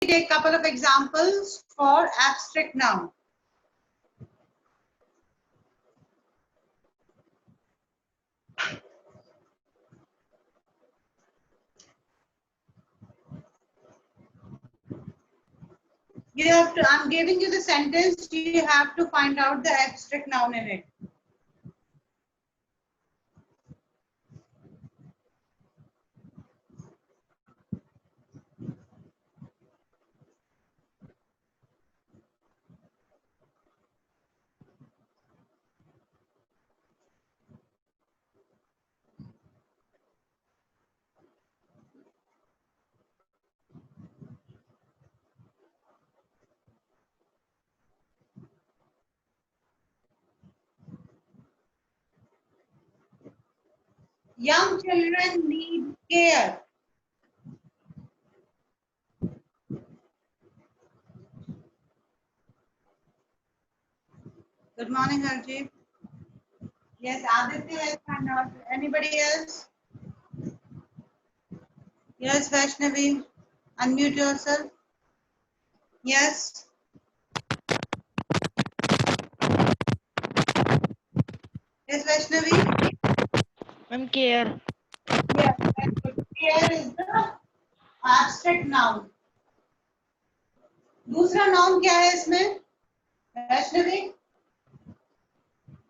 take a couple of examples for abstract noun. You have to, I'm giving you the sentence, you have to find out the abstract noun in it. Young children need care. Good morning, Harjeet. Yes, Aditya has found out. Anybody else? Yes, Vaishnavi. Unmute yourself. Yes. Yes, Vaishnavi. Care. Yes, very good. Care is the abstract noun. दूसरा noun क्या है इसमें? Vaishnavi.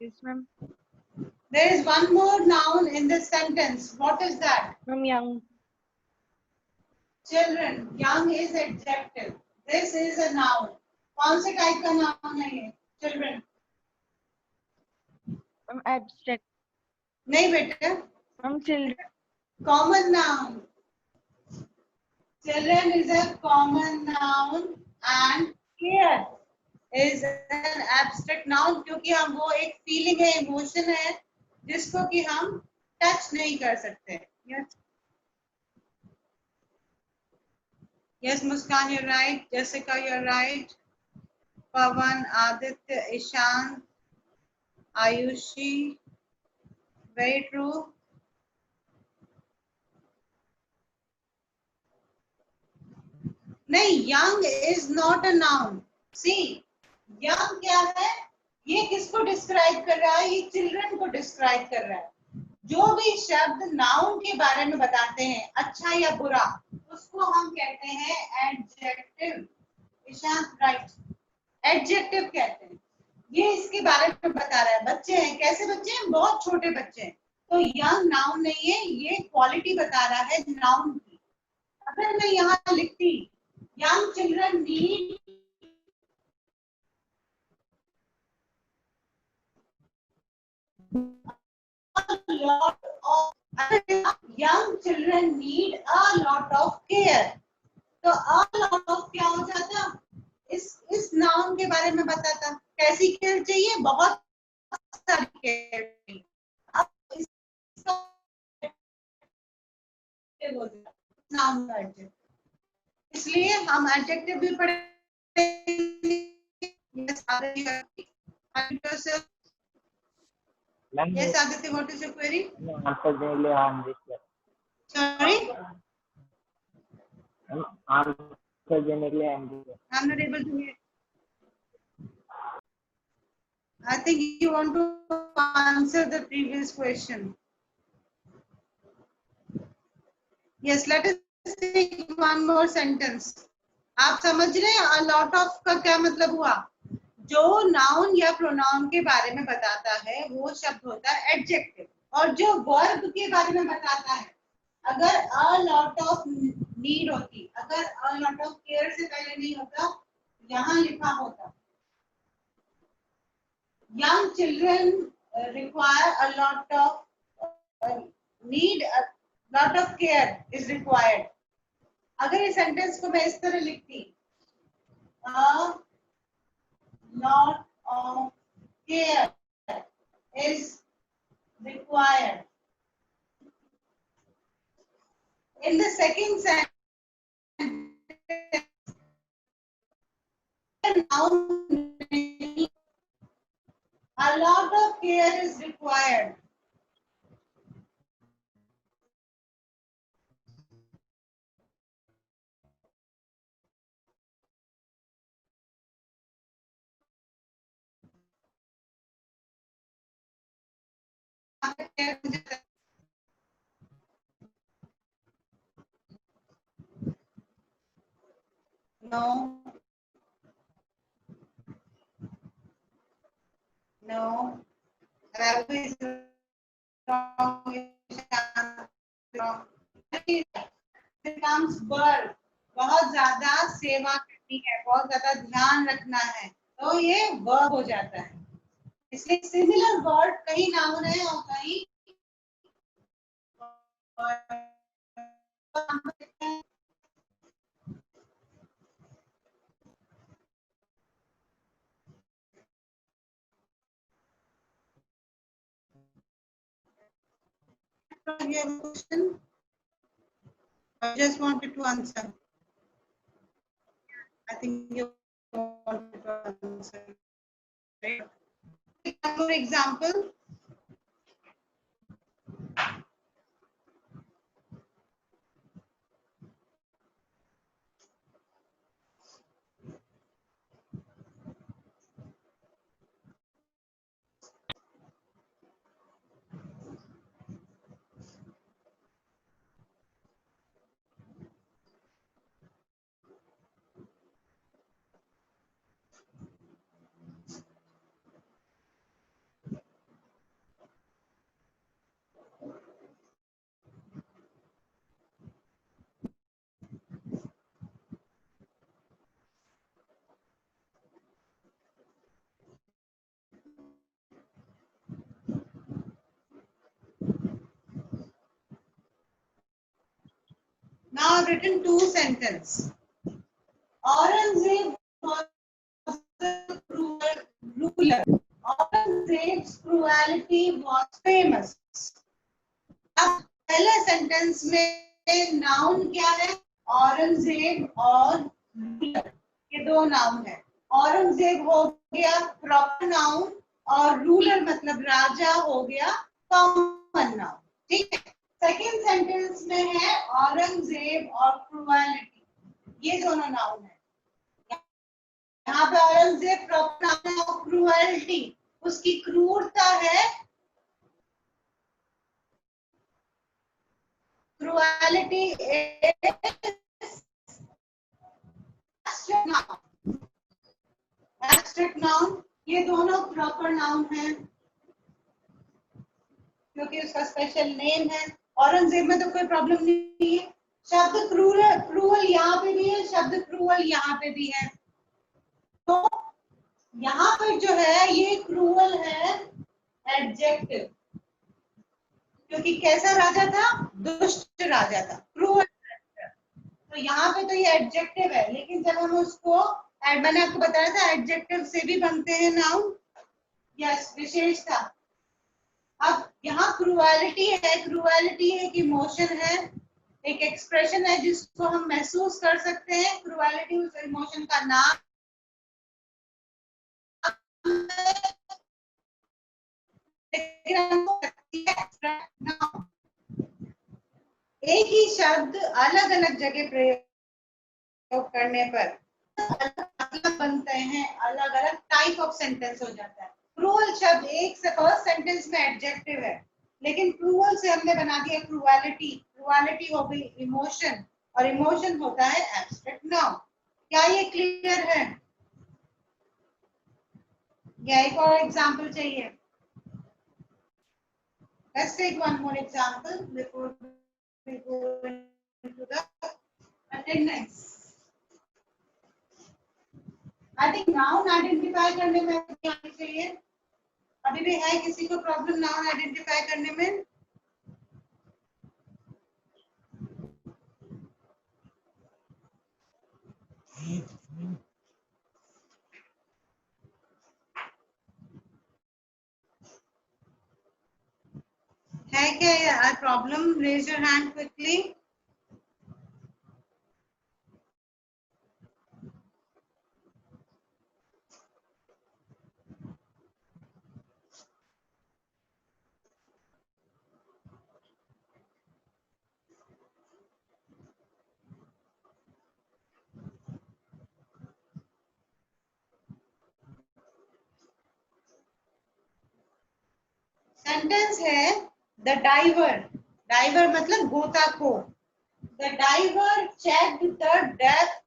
Yes, ma'am. There is one more noun in this sentence. What is that? Ma'am, young. Children. Young is adjective. This is a noun. कौन से type का noun है ये? Children. Ma'am, abstract. नहीं बेटे. Ma'am, children. Common noun. Children is a common noun and care is an abstract noun क्योंकि हम वो एक feeling है, emotion है जिसको कि हम touch नहीं कर सकते. Yes. Yes, Muskan, you're right. Jessica, you're right. Pavan, Aditya, Ishant, Ayushi. Very true. नहीं, young is not a noun. See, young क्या है? ये किसको डिस्क्राइब कर रहा है? ये चिल्ड्रन को डिस्क्राइब कर रहा है. जो भी शब्द नाउन के बारे में बताते हैं, अच्छा या बुरा, उसको हम कहते हैं एडजेक्टिव. ईशांत राइट. एडजेक्टिव कहते हैं. ये इसके बारे में बता रहा है. बच्चे हैं, कैसे बच्चे हैं? बहुत छोटे बच्चे हैं. तो यंग नाउन नहीं है, ये क्वालिटी बता रहा है नाउन की. अगर मैं यहाँ लिखती young children need a lot of young children need a lot of care. तो a lot of क्या हो जाता? इस नाउन के बारे में बताता. कैसी केयर चाहिए? बहुत सारी केयर चाहिए. अब इसका नाउन का एडजेक्टिव. इसलिए हम एडजेक्टिव भी पढ़ेंगे. Yes, Aditya. Yes, Aditya, what is your query? Unfortunately, I'm this year. Sorry? Unfortunately, I'm not able to hear. I think you want to answer the previous question. Yes, let us take one more sentence. आप समझ रहे हैं a lot of का क्या मतलब हुआ? जो noun या प्रोनाउन के बारे में बताता है वो शब्द होता है एडजेक्टिव. और जो वर्ब के बारे में बताता है, अगर a lot of need होती, अगर a lot of care से पहले नहीं होता, यहाँ लिखा होता young children require a lot of need a lot of care is required. अगर इस सेंटेंस को मैं इस तरह लिखती, a lot of care is required. In the second sentence, noun, a lot of care is required. No, no. Ragu is wrong. Wrong. Becomes bird. बहुत ज्यादा सेवा करनी है, बहुत ज्यादा ध्यान रखना है, तो ये वर्ब हो जाता है। इसलिए सिमिलर वर्ड कहीं नाउन है और कहीं your question. I just wanted to answer. I think you wanted to answer. Right? One more example. Now I've written two sentences. Aurangzeb was a cruel ruler. Aurangzeb's cruelty was famous. अब पहले sentence में noun क्या है? औरंगजेब और ruler, ये दो noun है। औरंगजेब हो गया प्रॉपर नाउन और रूलर मतलब राजा हो गया कॉमन नाउन। ठीक है। सेकेंड सेंटेंस में है औरंगजेब और क्रुएलिटी, ये दोनों नाउन है। यहाँ पे औरंगजेब प्रॉपर नाउन है और क्रुएलिटी उसकी क्रूरता है। क्रुएलिटी एब्स्ट्रैक्ट नाउन, ये दोनों प्रॉपर नाउन है क्योंकि उसका स्पेशल नेम है। औरंगजेब में तो कोई प्रॉब्लम नहीं है। शब्द क्रूर क्रूअल यहाँ पे भी है, शब्द क्रूअल यहाँ पे भी है। तो यहाँ पर जो है ये क्रूअल है एडजेक्टिव, क्योंकि कैसा राजा था? दुष्ट राजा था, क्रूअल। तो यहाँ पे तो ये एडजेक्टिव है, लेकिन जब हम उसको मैंने आपको बताया था एडजेक्टिव से भी बनते हैं नाउन। यस, विशेषता। अब यहाँ क्रूएलिटी है, क्रूएलिटी एक इमोशन है, एक एक्सप्रेशन है जिसको हम महसूस कर सकते हैं। क्रूएलिटी उस इमोशन का नाम एक ही शब्द अलग अलग जगह प्रयोग करने पर अलग बनते हैं, अलग अलग टाइप ऑफ सेंटेंस हो जाता है। क्रूअल शब्द एक से फर्स्ट सेंटेंस में एडजेक्टिव है, लेकिन क्रूअल से हमने बना दिया क्रूएलिटी। क्रूएलिटी हो गई इमोशन और इमोशन होता है एब्स्ट्रैक्ट नाउन। क्या ये क्लियर है? या एक और एग्जांपल चाहिए? Let's take one more example before we go into the attendance. I think noun identify करने में आनी चाहिए। अभी भी है किसी को प्रॉब्लम नाउन आइडेंटिफाई करने में? है क्या problem? Raise your hand quickly. Sentence है द डाइवर, डाइवर मतलब गोताखोर, the diver checked the depth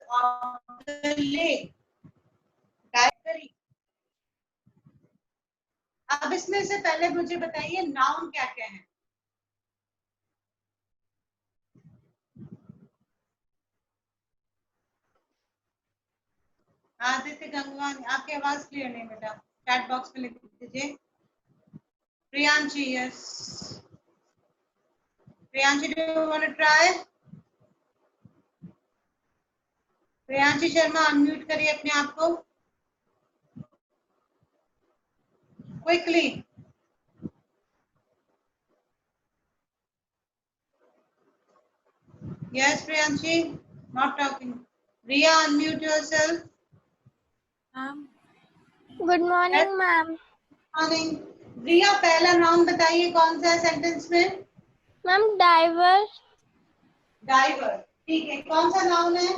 of the lake. Diver. अब इसमें से पहले मुझे बताइए नाउन क्या क्या है। आदित्य गंगवानी, आपकी आवाज क्लियर नहीं बेटा, चैट बॉक्स में लिख दीजिए। Priyanshi, yes Priyanshi, do you want to try? Priyanshi Sharma, unmute करिए अपने आप को quickly. Yes Priyanshi, not talking. Riya, unmute yourself. Good morning ma'am. Morning. Riya, पहला नाउन बताइए कौन सा है सेंटेंस में? Ma'am driver. डाइवर, ठीक है। कौन सा नाउन है?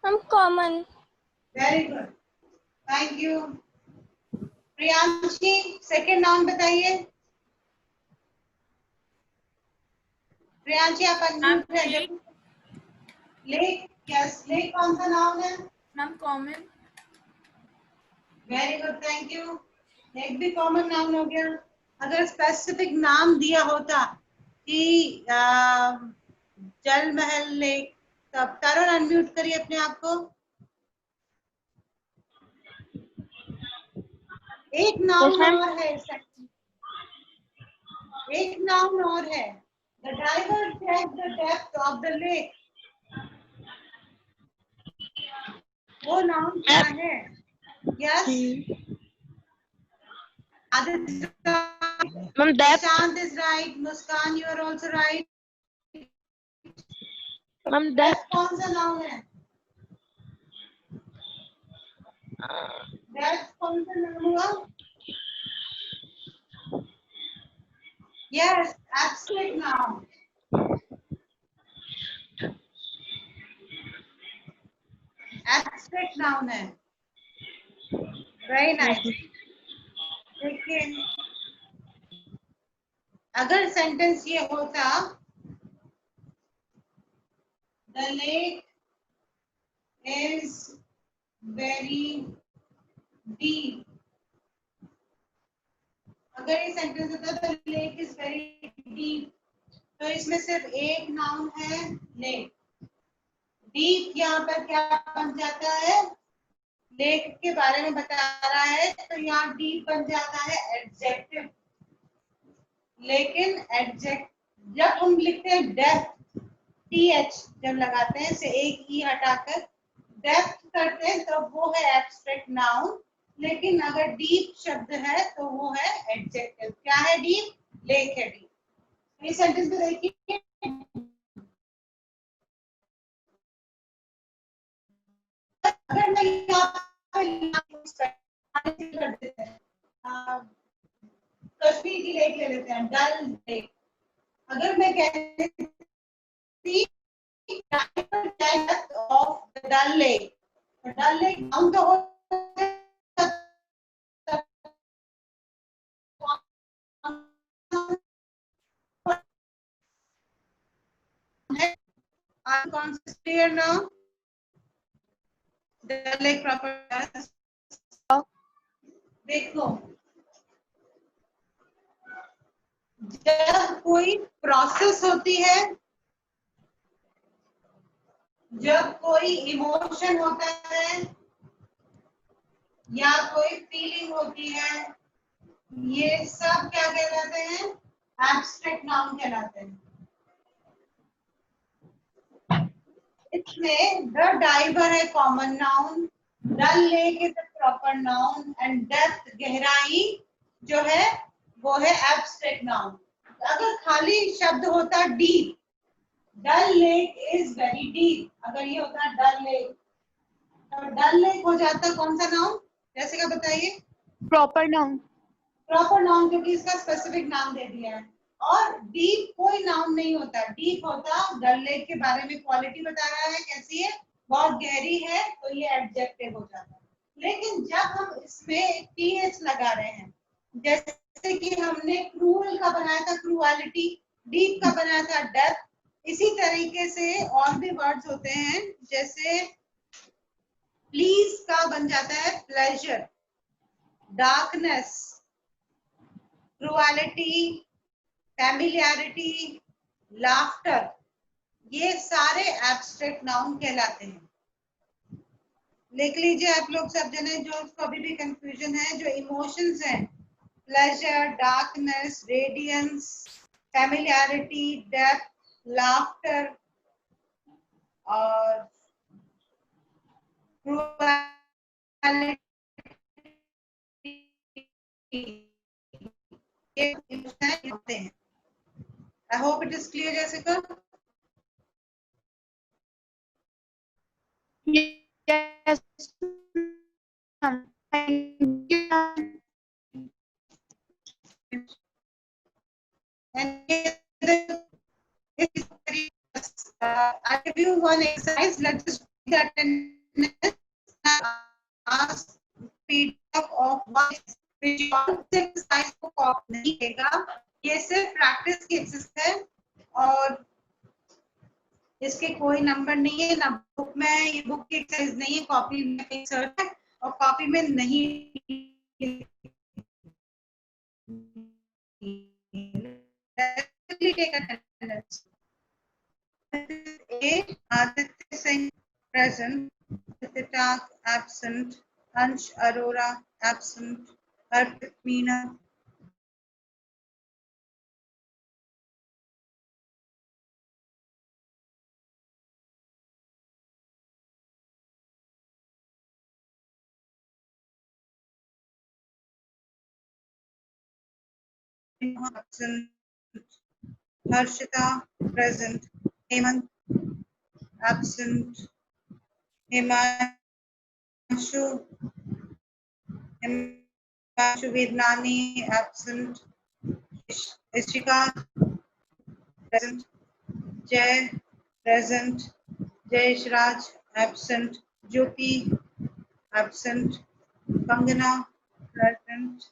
Ma'am common. Very good, thank you. Priyanshi, second noun बताइए। प्रियांशी आप अनम्यूट है। लेक, यस लेक कौन सा नाउन है? Ma'am common. Very good, thank you. Lake भी कॉमन नाउन हो गया। अगर स्पेसिफिक नाम दिया होता कि जल महल लेक, तब तरुण अनम्यूट करिए अपने आप को। एक नाउन और है, एक नाउन और है। The diver check the depth of the lake, वो नाउन क्या है? Yes Aditya, ma'am depth. Prashant is right, Muskan you are also right। Ma'am depth depth. कौन सा नाउन है? डेप्थ कौन सा नाउन हुआ? Yes abstract noun. Abstract noun है। Very nice. देखिए, अगर सेंटेंस ये होता the lake is very deep, अगर ये सेंटेंस होता the lake is very deep, तो इसमें सिर्फ एक नाउन है लेक। डीप यहाँ पर क्या बन जाता है? लेक के बारे में बता रहा है, तो यहाँ डीप बन जाता है एडजेक्टिव। लेकिन एडजेक्ट जब हम लिखते हैं डेप्थ, टीएच जब लगाते हैं से एक ई हटाकर डेप्थ करते हैं तो वो है एब्स्ट्रैक्ट नाउन। लेकिन अगर डीप शब्द है तो वो है एडजेक्टिव। क्या है डीप? लेक है डीप। इस सेंटेंस में देखिए, अगर मैं यहाँ कर देते हैं, कश्मीर की लेक ले लेते हैं, डल लेक। अगर मैं कहती of the Dal lake, Dal lake noun तो हो clear now? Dal Lake proper। देखो, जब कोई प्रोसेस होती है, जब कोई इमोशन होता है या कोई फीलिंग होती है, ये सब क्या कहलाते हैं? एब्स्ट्रैक्ट नाउन कहलाते हैं। इसमें द डाइवर है common noun, Dal lake is a proper noun and depth गहराई जो है वो है एब्स्ट्रैक्ट नाउन। अगर खाली शब्द होता deep, Dal lake is very deep, अगर ये होता डल लेक, तो डल लेक हो जाता कौन सा नाउन? जैसे का बताइए। Proper noun. प्रॉपर नाउन, क्योंकि इसका स्पेसिफिक नाम दे दिया है। और डीप कोई नाउन नहीं होता, डीप होता डल लेक के बारे में क्वालिटी बता रहा है कैसी है, बहुत गहरी है, तो ये एडजेक्टिव हो जाता है। लेकिन जब हम इसमें टीएच लगा रहे हैं, जैसे कि हमने क्रूअल का बनाया था क्रूअलिटी, डीप का बनाया था डेप्थ, इसी तरीके से और भी वर्ड्स होते हैं, जैसे प्लीज का बन जाता है प्लेजर, डार्कनेस, क्रूअलिटी, फैमिलियरिटी, लाफ्टर, ये सारे एब्स्ट्रैक्ट नाउन कहलाते हैं। लिख लीजिए आप लोग सब जने, जो उसको अभी भी कंफ्यूजन है, जो इमोशंस हैं, pleasure, darkness, radiance, familiarity, depth, laughter और क्रूअलिटी, ये इमोशन होते हैं। I hope it is clear Jessica. Yes, ma'am. Thank you, ma'am. And I give you one exercise. Let's just do that and ask feedback of what which exercise को copy नहीं देगा, ये सिर्फ practice की exercise है और इसके कोई नंबर नहीं है, ना बुक में, ये बुक की एक्सरसाइज नहीं है, कॉपी में कहीं सर्च है और कॉपी में नहीं। take attendance. A. Aditya Singh present, Titak absent, Ansh Arora absent, Arpit Meena absent, Harshita present, Hemant absent, Himanshu Vednani absent, Ishika present, Jay present, Jayesh Raj absent, Jyoti absent, Kangana present,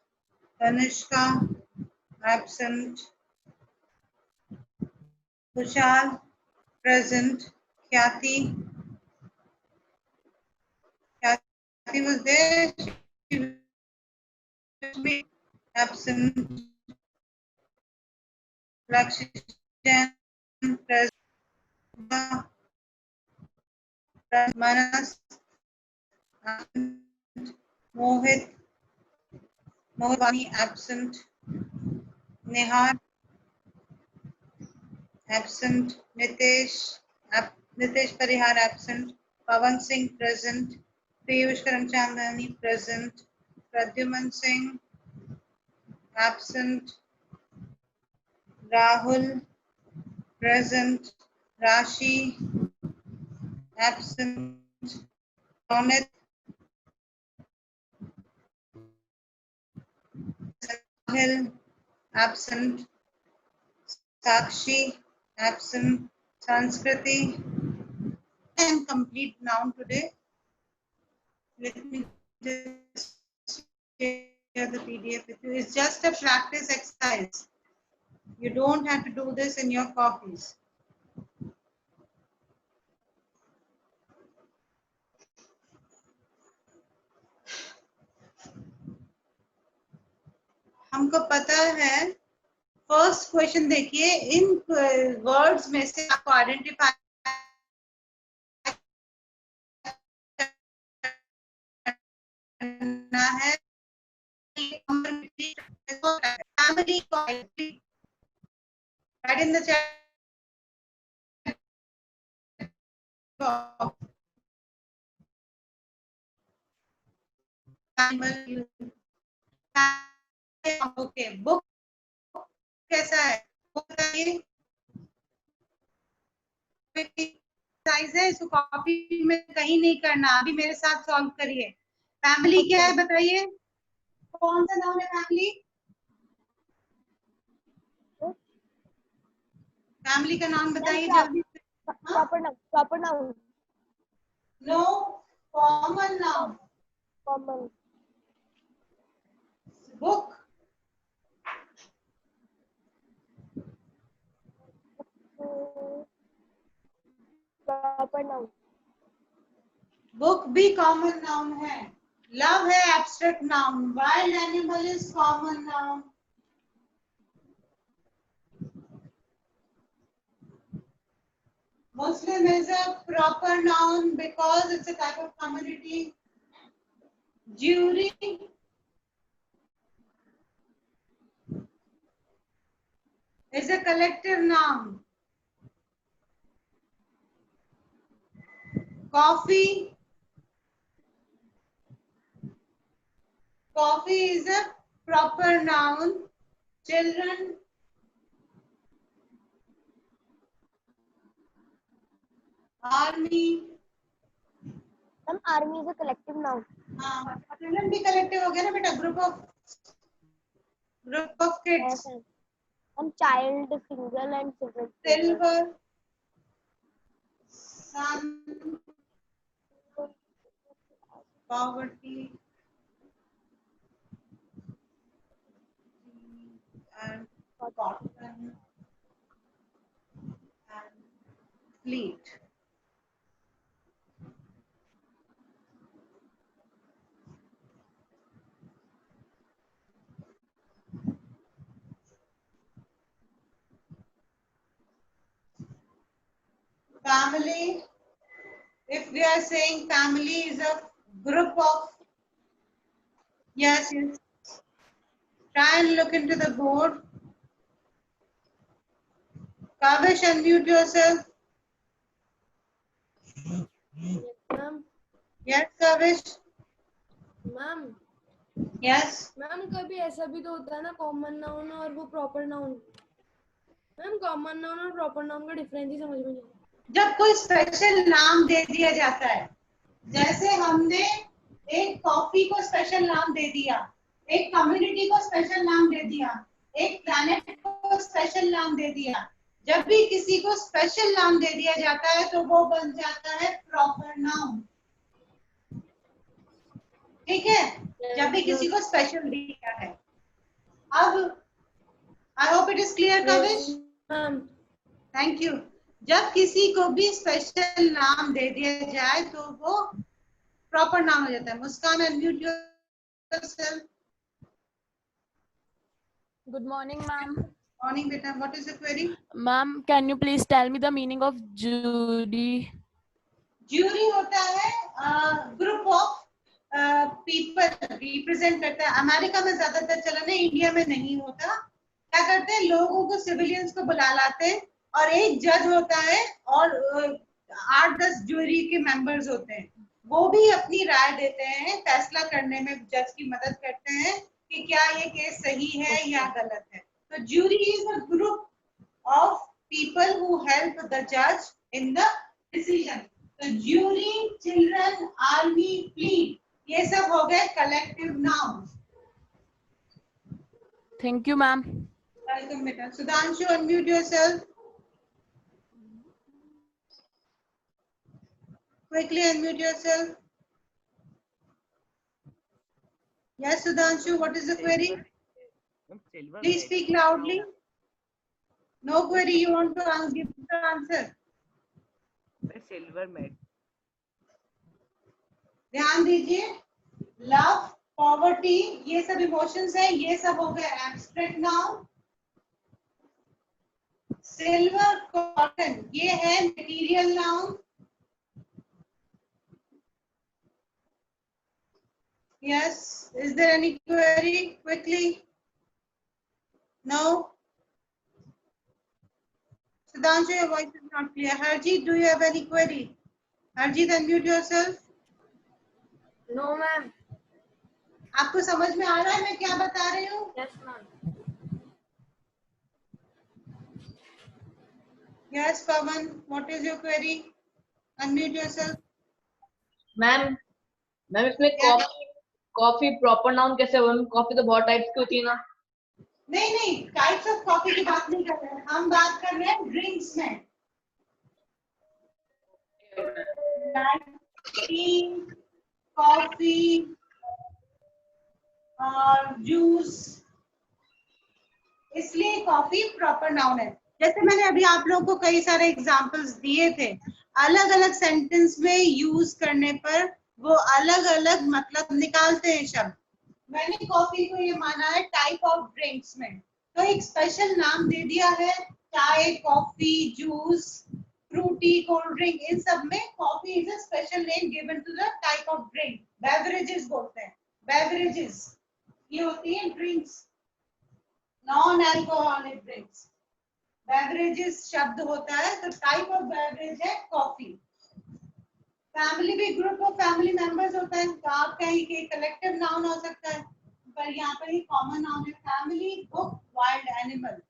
Tanishka absent, Kushal present, Khyati was there, she was absent, Lakshan present, Manas absent, Mohit Mohani absent, Nehar absent, Nitesh Parihar absent, Pawan Singh present, Piyush Karamchandani present, Pradyuman Singh absent, Rahul present, Rashi absent, Ronit Sahil absent, Sakshi absent, Sanskriti, and complete noun today. Let me just share the PDF with you. It's just a practice exercise. You don't have to do this in your copies. हमको पता है, first question देखिए, इन words में से आपको identify करना है family को right in the chat okay, book कैसा है, साइज है, इसको कॉपी में कहीं नहीं करना, अभी मेरे साथ सॉल्व करिए। फैमिली क्या है बताइए, कौन सा नाम है फैमिली? फैमिली का नाम बताइए जल्दी से। Proper noun. Proper noun. No, common noun. Common. Book, proper noun. Book भी कॉमन नाउन है। लव है abstract noun, wild animal is common noun. Muslim is a proper noun because it's a type of community. Jury is a collective noun. Coffee, coffee is a proper noun. Children, army, ma'am army is a collective noun. हाँ children भी collective हो गया ना बेटा, group of kids. हम child single and children. Silver, sun, poverty, and cotton, and fleet. Family, if we are saying family is a group of, yes, try and look into the board. Kavish, unmute yourself. Ma'am Yes, Kavish. Ma'am Yes. Ma'am कभी ऐसा भी तो होता है ना, common noun और वो proper noun. Ma'am common noun और प्रॉपर नाउन का डिफरेंस ही समझ में नहीं आता। जब कोई स्पेशल नाम दे दिया जाता है, जैसे हमने एक कॉफी को स्पेशल नाम दे दिया, एक कम्युनिटी को स्पेशल नाम दे दिया, एक प्लैनेट को स्पेशल नाम दे दिया। जब भी किसी को स्पेशल नाम दे दिया जाता है तो वो बन जाता है प्रॉपर नाउन। ठीक है, जब भी किसी को स्पेशल दिया है। अब आई hope it is clear Kavish. Ma'am thank you. जब किसी को भी स्पेशल नाम दे दिया जाए तो वो प्रॉपर नाम हो जाता है। Muskan, unmute yourself. Good morning, ma'am. Morning बेटा, what is the query? Ma'am, can you please tell me the meaning of jury? Jury होता है ग्रुप ऑफ पीपल रिप्रेजेंट करता है। अमेरिका में ज्यादातर चलन है, इंडिया में नहीं होता। क्या करते हैं, लोगों को, सिविलियंस को बुला लाते हैं और एक जज होता है और 8-10 ज्यूरी के मेंबर्स होते हैं। वो भी अपनी राय देते हैं, फैसला करने में जज की मदद करते हैं कि क्या ये केस सही है या गलत है। तो jury is a group of people who help the जज इन द डिसीजन। तो ज्यूरी, चिल्ड्रन, आर्मी, फ्लीट, ये सब हो गए collective noun. Thank you, ma'am. Welcome बेटा। Sudhanshu, unmute yourself. Quickly unmute yourself. Yes, Sudhanshu, what is the query? Please speak loudly. No query, you want to give the answer. Silver made. ध्यान दीजिए, love, poverty, ये सब emotions है, ये सब हो गए एब्स्ट्रैक्ट नाउन। सिल्वर, कॉटन, ये है material noun. Yes, is there any query? Quickly. No. Sudhanshu, your voice is not clear. Harjeet, do you have any query? Harjeet, unmute yourself. No ma'am. आपको समझ में आ रहा है मैं क्या बता रही हूँ? Yes ma'am. Yes, Pawan, what is your query? Unmute yourself. Ma'am ma'am इसमें Yeah. कॉफी प्रॉपर नाउन कैसे हुआ? कॉफी तो बहुत टाइप्स की होती है ना। नहीं, टाइप्स ऑफ कॉफी की बात नहीं कर रहे हैं, हम बात कर रहे हैं ड्रिंक्स में। टी, कॉफी, और जूस, इसलिए कॉफी प्रॉपर नाउन है। जैसे मैंने अभी आप लोगों को कई सारे एग्जांपल्स दिए थे, अलग अलग सेंटेंस में यूज करने पर वो अलग अलग मतलब निकालते हैं शब्द। मैंने कॉफी को ये माना है टाइप ऑफ ड्रिंक्स में, तो एक स्पेशल नाम दे दिया है। चाय, coffee, juice, Frooti, cold drink, इन सब में coffee is a special name given to the type of drink. Beverages बोलते हैं, बेवरेजेस ये होती है drinks, non alcoholic drinks. Beverages शब्द होता है तो टाइप ऑफ बेवरेज है कॉफी। फैमिली भी ग्रुप ऑफ फैमिली मेंबर्स होता है, तो आप कहीं के कलेक्टिव नाउन हो सकता है, पर यहाँ पर ही कॉमन नाउन है फैमिली, बुक, वाइल्ड एनिमल।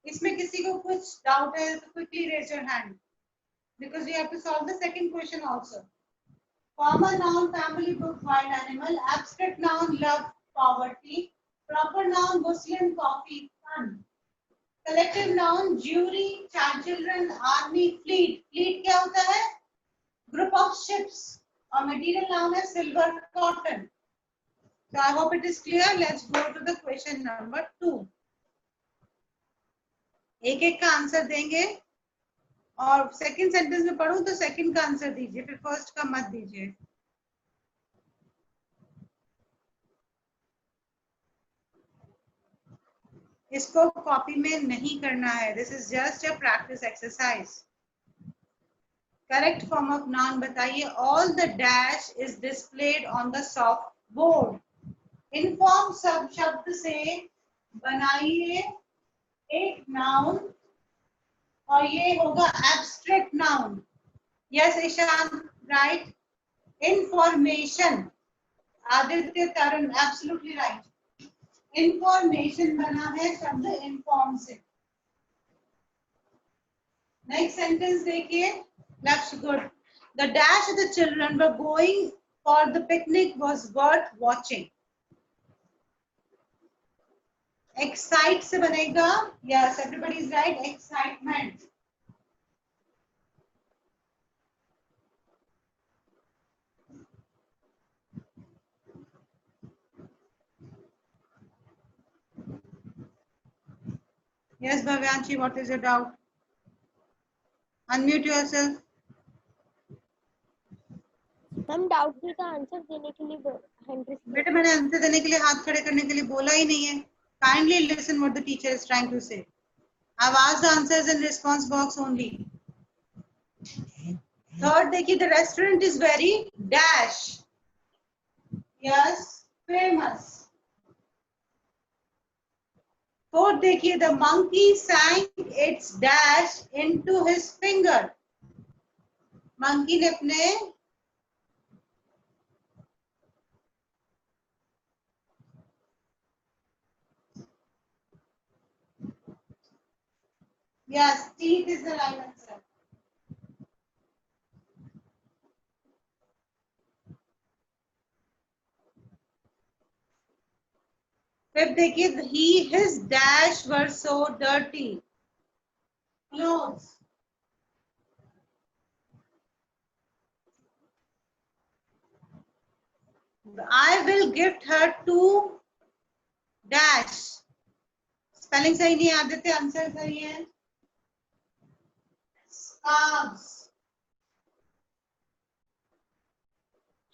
इसमें किसी को कुछ डाउट है तो quickly raise your hand because you have to solve the second question also. Common noun family, book, wild animal. Abstract noun love, poverty. Proper noun Muslim, coffee, fun. Collective noun jury, child children, army, fleet. Fleet क्या होता है? Group of ships. और material noun है silver, cotton. So I hope it is clear. Let's go to the question number 2. एक एक का answer देंगे और सेकंड सेंटेंस में पढ़ूं तो सेकंड का आंसर दीजिए, फिर फर्स्ट का मत दीजिए। इसको कॉपी में नहीं करना है, this is just a practice exercise. Correct form of noun बताइए। All the dash is displayed on the soft board. Inform सब शब्द से बनाइए एक नाउन और ये होगा abstract noun. Yes Ishan, right. Information, Aditya, Tarun, absolutely right. Information बना है शब्द इनफॉर्म से। नेक्स्ट सेंटेंस देखिए, Lakshya good. The dash the children were going for the picnic was worth watching. Excite से बनेगा, yes everybody is right, excitement. Yes, Bhavyanshi, what is your doubt? Unmute yourself. Ma'am doubt भी का answer देने के लिए hand raise बेटा मैंने answer देने के लिए, हाथ खड़े करने के लिए बोला ही नहीं है। Kindly listen what the teacher is trying to say. I've asked the answers in response box only. Third, देखिए, the restaurant is very dash. Yes, famous. Fourth, देखिए, the monkey sank its dash into his finger. Monkey ने अपने yes, teeth is the right answer. फिर देखिए, his dash were so dirty. Clothes. I will gift her two dash. Spelling सही नहीं, Aditya answer सही है। Scarves.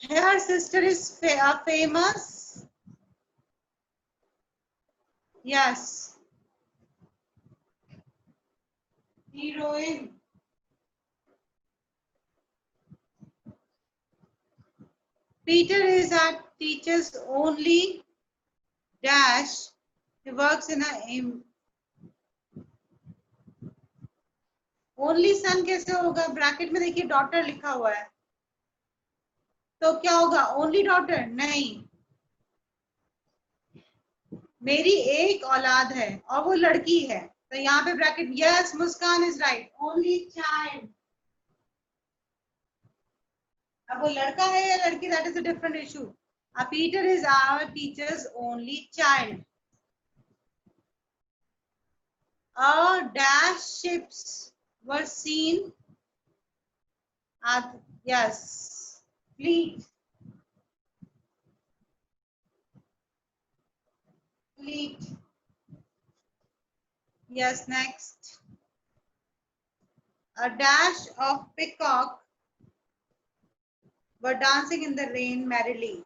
Her sister is famous. Yes. Heroine. Peter is at teacher's only dash. He works in a only son कैसे होगा? Bracket में देखिए daughter लिखा हुआ है, तो क्या होगा? ओनली डॉटर नहीं, मेरी एक औलाद है और वो लड़की है, तो यहाँ पे bracket. Yes, Muskan is right, only child. अब वो लड़का है या लड़की, that is a different issue. Peter is our teacher's only child. A dash ships were seen at, yes, fleet. fleet. Yes, next. A dash of peacock were dancing in the rain merrily.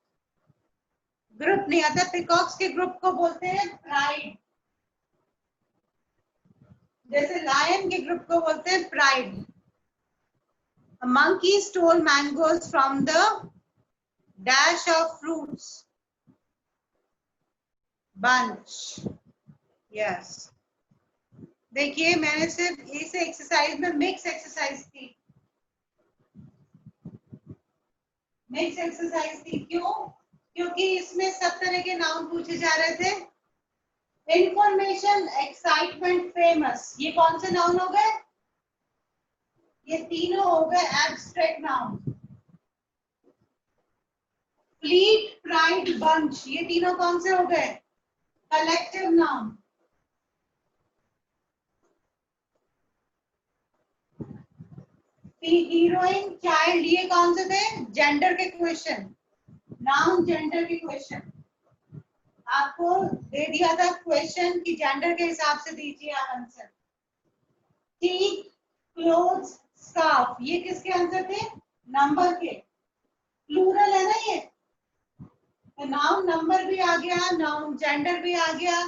Group नहीं आता, peacocks के group को बोलते हैं pride. जैसे lion के group को बोलते हैं pride. A monkey stole mangoes from the dash of fruits bunch. Yes. देखिए मैंने सिर्फ इस एक्सरसाइज में मिक्स एक्सरसाइज थी. मिक्स एक्सरसाइज थी क्यों? क्योंकि इसमें सब तरह के नाउन पूछे जा रहे थे. इंफॉर्मेशन, एक्साइटमेंट, फेमस, ये कौन से नाउन हो गए? ये तीनों हो गए abstract noun. Fleet, pride, bunch, ये तीनों कौन से हो गए? Collective noun. हीरोइन, चाइल्ड, ये कौन से थे? जेंडर के क्वेश्चन. नाउन जेंडर के क्वेश्चन आपको दे दिया था क्वेश्चन कि जेंडर के हिसाब से दीजिए आप आंसर. टीक, क्लोथ्स, स्कार्फ, ये किसके आंसर थे? नंबर के. प्लूरल है ना ये, तो नाउन नंबर भी आ गया, नाउन जेंडर भी आ गया,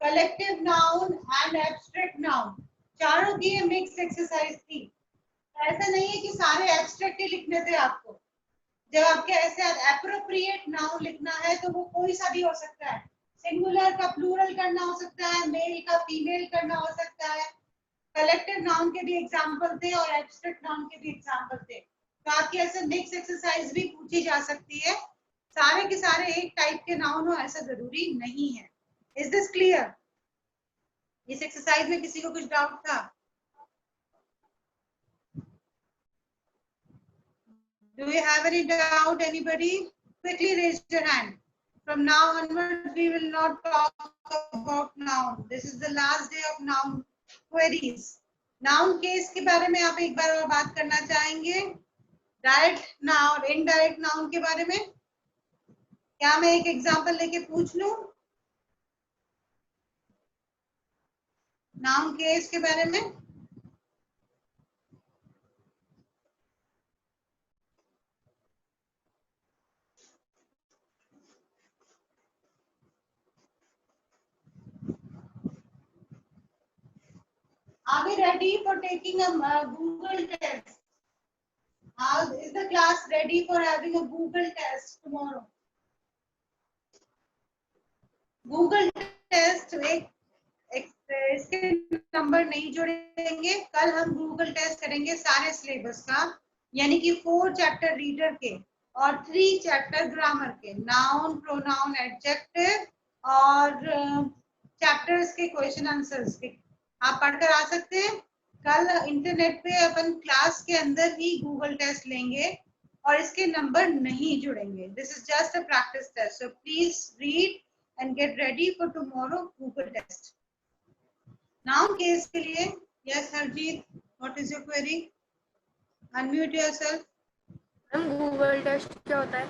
collective noun and abstract noun, चारों की ये मिक्स एक्सरसाइज थी. ऐसा नहीं है कि सारे एब्स्ट्रैक्ट ही लिखने थे आपको. जब आपके ऐसे एप्रोप्रिएट नाउन लिखना है तो वो कोई सा भी हो सकता है. सिंगुलर का प्लूरल करना हो सकता है, मेल का फीमेल करना हो सकता है. कलेक्टिव नाउन के भी एग्जांपल थे और एब्स्ट्रैक्ट नाउन के भी एग्जांपल थे. तो आपकी ऐसे मिक्स एक्सरसाइज भी पूछी जा सकती है. सारे के सारे एक टाइप के नाउन हो ऐसा जरूरी नहीं है. Is this clear? इस एक्सरसाइज में किसी को कुछ डाउट था? Do you have any doubt, anybody? Quickly raise your hand. From now onwards, we will not talk about noun. This is the last day of noun queries. Noun case के बारे में आप एक बार और बात करना चाहेंगे? Direct noun, indirect noun के बारे में? क्या मैं एक एग्जाम्पल लेके पूछ लूं? Noun case के बारे में? Are we ready for taking a Google test? Is the class ready for having a Google test tomorrow? Google test इसके नंबर नहीं जोड़ेंगे. कल हम Google टेस्ट करेंगे सारे सिलेबस का, यानी कि 4 चैप्टर रीडर के और 3 चैप्टर ग्रामर के, नाउन, प्रोनाउन, एडजेक्टिव और चैप्टर्स के क्वेश्चन आंसर्स के. आप पढ़कर आ सकते हैं. कल इंटरनेट पे अपन क्लास के अंदर ही गूगल टेस्ट लेंगे और इसके नंबर नहीं जुड़ेंगे. This is just a practice test, so please read and get ready for tomorrow Google test. Noun case के लिए yes Harjeet, what is your query? Unmute yourself. Ma'am Google test क्या होता है?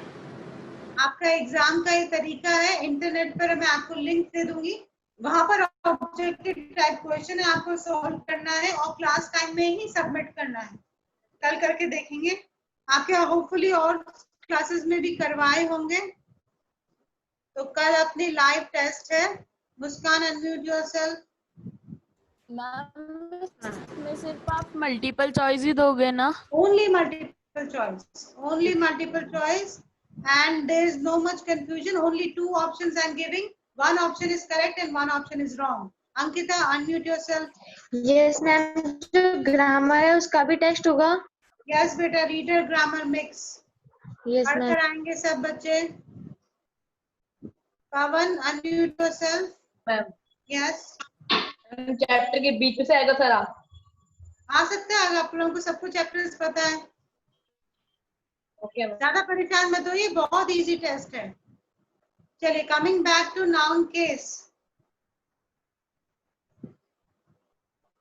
आपका एग्जाम का ये तरीका है. इंटरनेट पर मैं आपको लिंक दे दूंगी, वहां पर ऑब्जेक्टिव टाइप क्वेश्चन है, आपको सॉल्व करना है और क्लास टाइम में ही सबमिट करना है. कल करके देखेंगे. आपके होपफुली और क्लासेस में भी करवाए होंगे. तो कल अपनी लाइव टेस्ट है. Muskan, unmute yourself. मैम इसमें सिर्फ आप मल्टीपल चॉइस ही दोगे ना? Only multiple choice. Only multiple choice. And there is no much confusion. Only 2 options I am giving. One option is correct and one option is wrong. Ankita, unmute yourself. Yes ma'am, जो grammar है उसका भी test होगा? Yes, beta. Reader, grammar mix. Yes पढ़ ma'am. कर आएंगे सब बच्चे. पवन, unmute yourself. Ma'am Yes. Chapter के बीच में से आएगा सर. आ सकते हैं. आप लोगों को सबको चैप्टर्स पता है. ओके. ज्यादा परेशान मत होइए, बहुत इजी टेस्ट है. चलिए, coming back to noun case.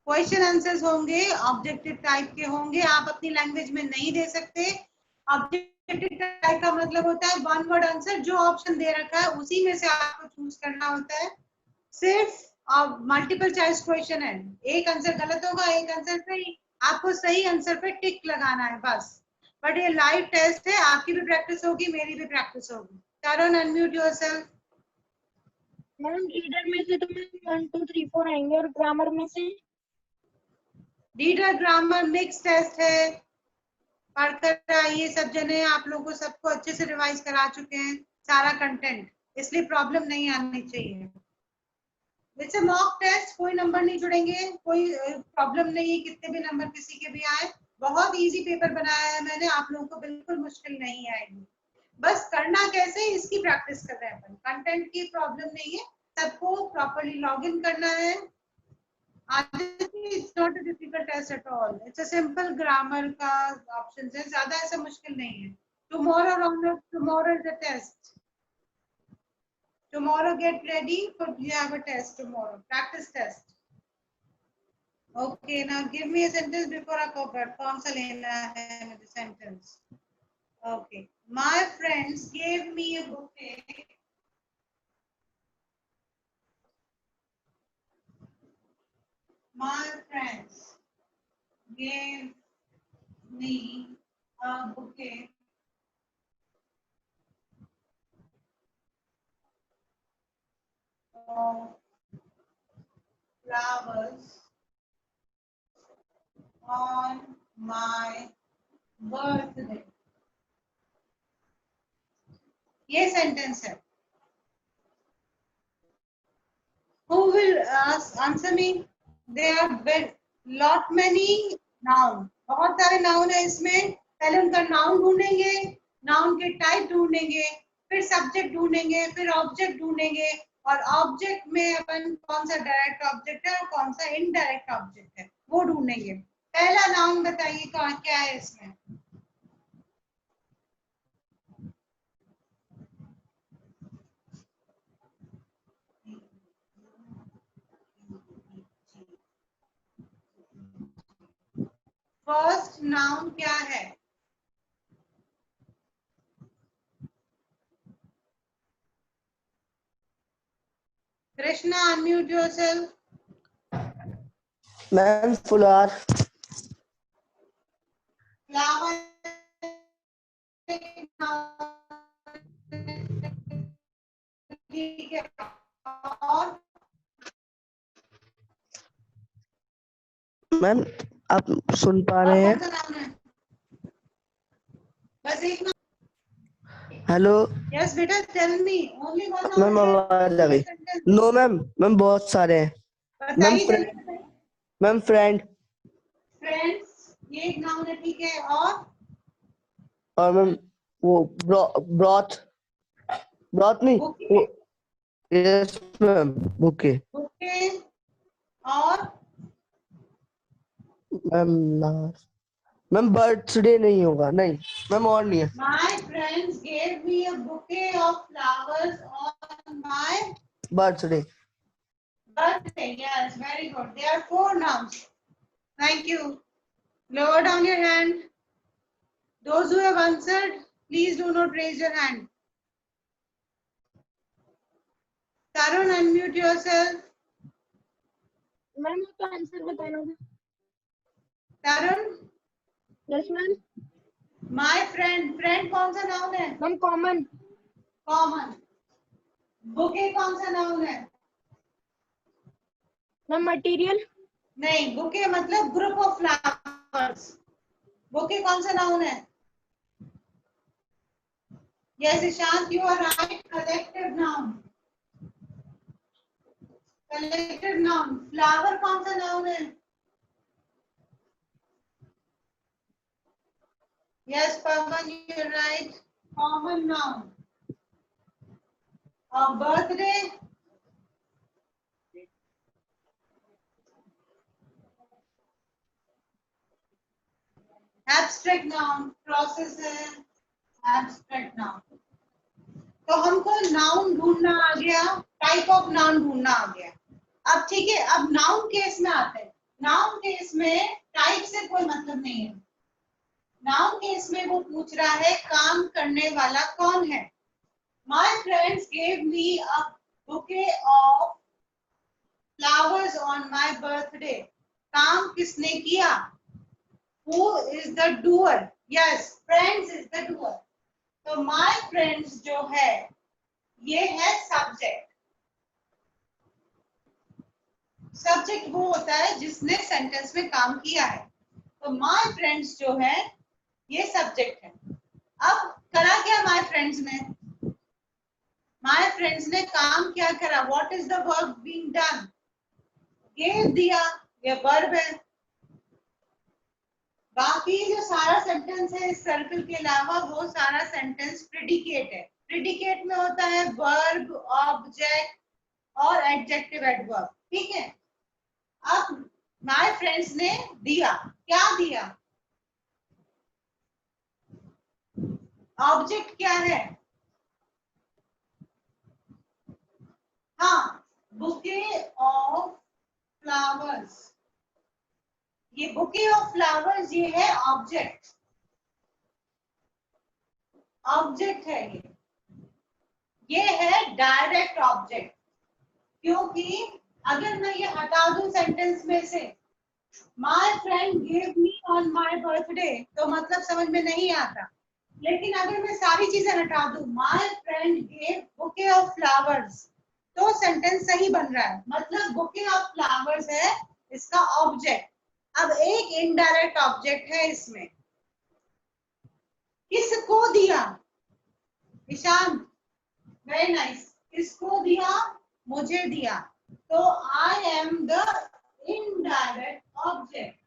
Question answers होंगे, ऑब्जेक्टिव टाइप के होंगे. आप अपनी लैंग्वेज में नहीं दे सकते. ऑब्जेक्टिव टाइप का मतलब होता है वन वर्ड आंसर. जो ऑप्शन दे रखा है उसी में से आपको चूज करना होता है. सिर्फ मल्टीपल चॉइस क्वेश्चन है, एक आंसर गलत होगा, एक आंसर सही, आपको सही आंसर पे टिक लगाना है बस। बट ये लाइव टेस्ट है, आपकी भी प्रैक्टिस होगी, मेरी भी प्रैक्टिस होगी। Karan, unmute yourself. Ma'am reader में से तो मैम 1 2 3 4 आएंगे और ग्रामर में से रीडर ग्रामर मिक्स टेस्ट है, पढ़कर आइए सब जने, आप लोगों को सबको अच्छे से रिवाइज करा चुके हैं सारा कंटेंट, इसलिए प्रॉब्लम नहीं आनी चाहिए। वैसे मॉक टेस्ट, कोई नंबर नहीं जुड़ेंगे, कोई प्रॉब्लम नहीं है, कितने भी नंबर किसी के भी आए, बहुत इजी पेपर बनाया है मैंने, आप लोगों को बिल्कुल मुश्किल नहीं आएगी। बस करना कैसे इसकी प्रैक्टिस कर रहे हैं अपन, कंटेंट की प्रॉब्लम नहीं है, सबको प्रॉपर्ली लॉगिन करना है। It's not a difficult test at all. It's a simple grammar का options है, ज्यादा ऐसा मुश्किल नहीं है। Tomorrow is the test. Tomorrow get ready for you have a test tomorrow, practice test. Okay, now give me a sentence before I cover. कौन सा लेना है मुझे sentence? Okay, my friends gave me a bouquet. My friends gave me a bouquet of flowers on my birthday. ये sentence है। Who will answer me? There are lot many noun. बहुत सारे noun है इसमें, पहले उनका noun ढूंढेंगे, noun के टाइप ढूंढेंगे, फिर सब्जेक्ट ढूंढेंगे, फिर ऑब्जेक्ट ढूंढेंगे, और ऑब्जेक्ट में अपन कौन सा डायरेक्ट ऑब्जेक्ट है और कौन सा इनडायरेक्ट ऑब्जेक्ट है वो ढूंढेंगे। पहला नाउन बताइए क्या है इसमें? फर्स्ट नाउन क्या है? Krishna, unmute yourself. Ma'am Phulhar. Flower. ठीक है, और मैम आप सुन पा रहे हैं? कौन सा नाम है? बस एक नाम। हेलो यस बेटा, tell me only one ma'am, आवाज आ गई। नो मैम बहुत सारे हैं। Ma'am friend. फ्रेंड्स ये एक नाउन है, ठीक है, और मैम वो ब्रॉथ नहीं वो, यस मैम बुके। बुके, और मैम बर्थडे नहीं होगा, नहीं मैम और नहीं है। My friends gave me a bouquet of flowers on my birthday. birthday. Yes, very good. There are 4 nouns. Thank you. Lower down your hand. Those who have answered, please do not raise your hand. Tarun, unmute yourself. Ma'am तो answer बताना था। Tarun, yes ma'am. my friend कौन सा noun है? Ma'am common. Common. Bouquet कौन सा noun है? Ma'am material. नहीं, बुके मतलब ग्रुप ऑफ फ्लावर्स। बुके कौन सा नाउन है? Yes, Ishant, you are right. Collective noun. Collective noun. Flower कौन सा नाउन है? Yes, Pawan, you are right. Common noun. Birthday. Abstract noun. Process है. Abstract noun. तो हमको नाउन ढूंढना आ गया, टाइप ऑफ नाउन ढूंढना आ गया। अब ठीक है, अब नाउन केस में आते हैं। नाउन केस में टाइप से कोई मतलब नहीं है। नाउन केस में वो पूछ रहा है काम करने वाला कौन है। My friends gave me a bouquet of flowers on my birthday. काम किसने किया? Who is the doer? Yes, friends is the doer. तो my friends जो है ये है सब्जेक्ट. सब्जेक्ट वो होता है जिसने सेंटेंस में काम किया है. तो my friends जो है ये सब्जेक्ट है. अब करा क्या my friends ने? My friends ने काम क्या करा? What is the work being done? Gave दिया, ये verb है. बाकी जो सारा सेंटेंस है इस सर्कल के अलावा वो सारा सेंटेंस प्रेडिकेट है. प्रेडिकेट में होता है वर्ब, ऑब्जेक्ट और एडजेक्टिव एडवर्ब. ठीक है. अब माय फ्रेंड्स ने दिया, क्या दिया? ऑब्जेक्ट क्या है? हाँ, बुके ऑफ फ्लावर्स. ये बुके ऑफ फ्लावर्स ये है ऑब्जेक्ट. ऑब्जेक्ट है ये है डायरेक्ट ऑब्जेक्ट. क्योंकि अगर मैं ये हटा दूं सेंटेंस में से my friend give me on my birthday तो मतलब समझ में नहीं आता. लेकिन अगर मैं सारी चीजें हटा दूं my friend give bouquet of flowers तो सेंटेंस सही बन रहा है. मतलब बुके ऑफ फ्लावर्स है इसका ऑब्जेक्ट. अब एक इनडायरेक्ट ऑब्जेक्ट है इसमें. किसको दिया? Ishan, very nice. किसको दिया? मुझे दिया. तो I am the indirect object.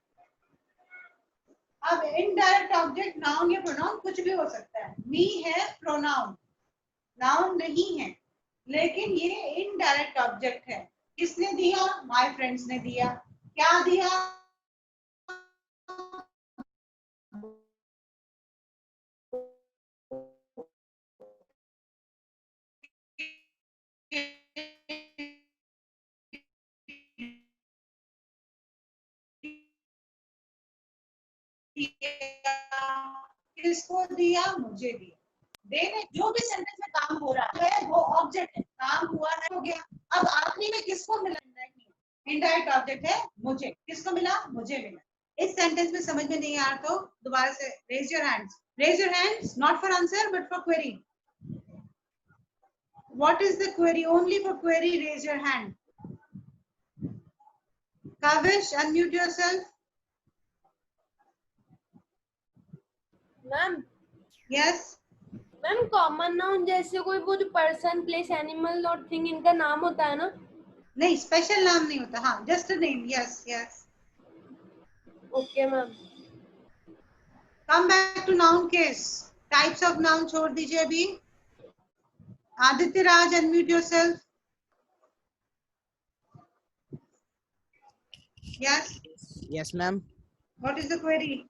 अब इनडायरेक्ट ऑब्जेक्ट नाउन या प्रोनाउन कुछ भी हो सकता है. मी है प्रोनाउन, नाउन नहीं है. लेकिन ये इनडायरेक्ट ऑब्जेक्ट है. किसने दिया? माय फ्रेंड्स ने दिया. क्या दिया? किसको दिया? मुझे दिया. देने जो भी सेंटेंस में काम हो रहा है वो ऑब्जेक्ट है. काम हुआ है, हो गया. अब आखिरी में किसको मिला? इनडायरेक्ट ऑब्जेक्ट है मुझे. किसको मिला? मुझे मिला. इस सेंटेंस में समझ में नहीं आ रहा तो दोबारा से raise your hands. Raise your hands not for answer but for query. What is the query? Only for query raise your hand. Kavish, unmute yourself. Ma'am yes. Ma'am common noun जैसे कोई वो जो पर्सन, प्लेस, एनिमल और thing इनका नाम होता है ना? नहीं, स्पेशल नाम नहीं होता. हाँ, just a name. Yes yes. Okay ma'am. Come back to noun case. Types of noun छोड़ दीजिए अभी. Aditya Raj, unmute yourself. Yes. Yes ma'am. What is the query?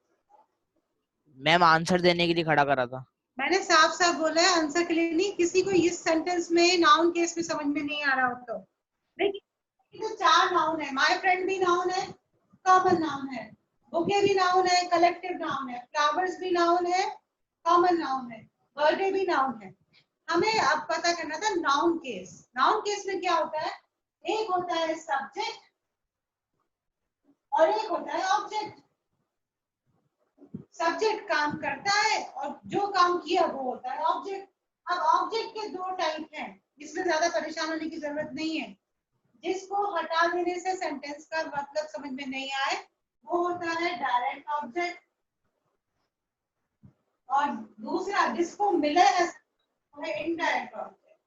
Ma'am answer देने के लिए खड़ा करा था. मैंने साफ साफ बोला है आंसर के लिए नहीं. किसी को इस सेंटेंस में नाउन केस में समझ में नहीं आ रहा हो तो देखिए, तो चार नाउन है. माय फ्रेंड भी नाउन है, कॉमन नाउन है. बुके भी नाउन है, कलेक्टिव नाउन है. फ्लावर्स भी नाउन है, कॉमन नाउन है. बर्थडे भी नाउन है. हमें अब पता करना था नाउन केस. नाउन केस में क्या होता है? एक होता है सब्जेक्ट और एक होता है ऑब्जेक्ट. सब्जेक्ट काम करता है और जो काम किया वो होता है ऑब्जेक्ट. अब ऑब्जेक्ट के दो टाइप हैं जिसमें ज्यादा परेशान होने की जरूरत नहीं है. जिसको हटा देने से सेंटेंस का मतलब समझ में नहीं आए वो होता है डायरेक्ट ऑब्जेक्ट. और दूसरा जिसको मिला है वो है इनडायरेक्ट ऑब्जेक्ट.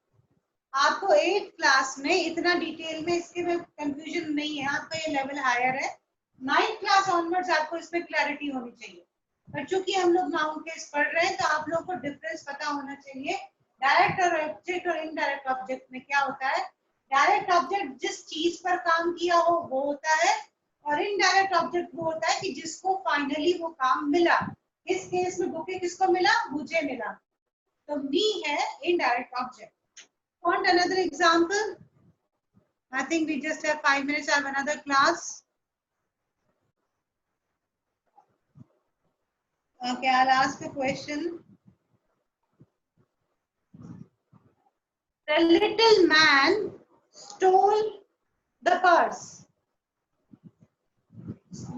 आपको 8th क्लास में इतना डिटेल में इसके में कंफ्यूजन नहीं है. आपका ये लेवल हायर है. 9th क्लास ऑनवर्ड्स आपको इसमें क्लैरिटी होनी चाहिए. पर चूंकि हम लोग नाउन केस पढ़ रहे हैं तो आप लोग को डिफरेंस पता होना चाहिए डायरेक्ट और ऑब्जेक्ट और इनडायरेक्ट ऑब्जेक्ट में क्या होता है. डायरेक्ट ऑब्जेक्ट जिस चीज पर काम किया हो वो होता है और इनडायरेक्ट ऑब्जेक्ट वो होता है कि जिसको फाइनली वो काम मिला. इस केस में बुके किसको मिला? मुझे मिला. तो मी है indirect object. Want another example? I think we just have 5 minutes. I have another class. Okay, I'll ask a question. The little man stole The purse.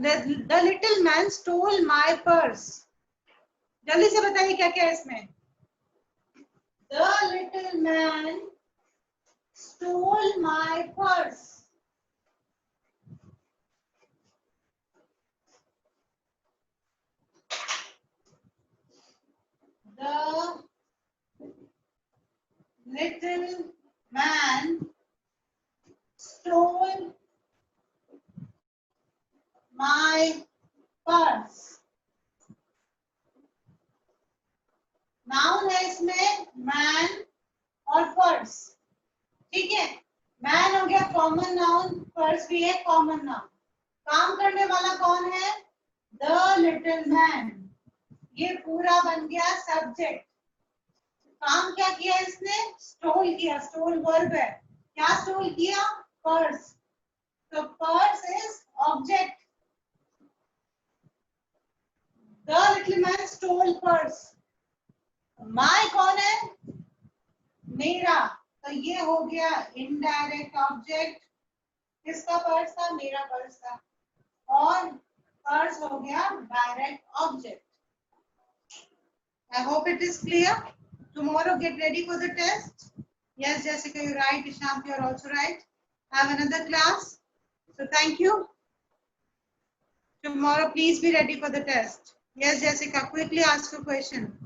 The little man stole my purse. जल्दी से बताइए क्या क्या है इसमें. The little man stole my purse. The little man stole my purse. Noun है इसमें man और पर्स. ठीक है, मैन हो गया कॉमन नाउन, पर्स भी है कॉमन नाउन. काम करने वाला कौन है? The little man. ये पूरा बन गया सब्जेक्ट. काम क्या किया इसने? स्टोल किया. स्टोल वर्ब है. क्या स्टोल किया? पर्स. तो purse is object. The little man stall purse. My कौन है? मेरा. तो ये हो गया इनडायरेक्ट ऑब्जेक्ट. किसका पर्स था? मेरा पर्स था. और पर्स हो गया direct object. I hope it is clear. Tomorrow get ready for the test. Yes, Jessica, you're right. Ishanti, you're also right. Have another class. So thank you. Tomorrow please be ready for the test. Yes, Jessica, quickly ask a question.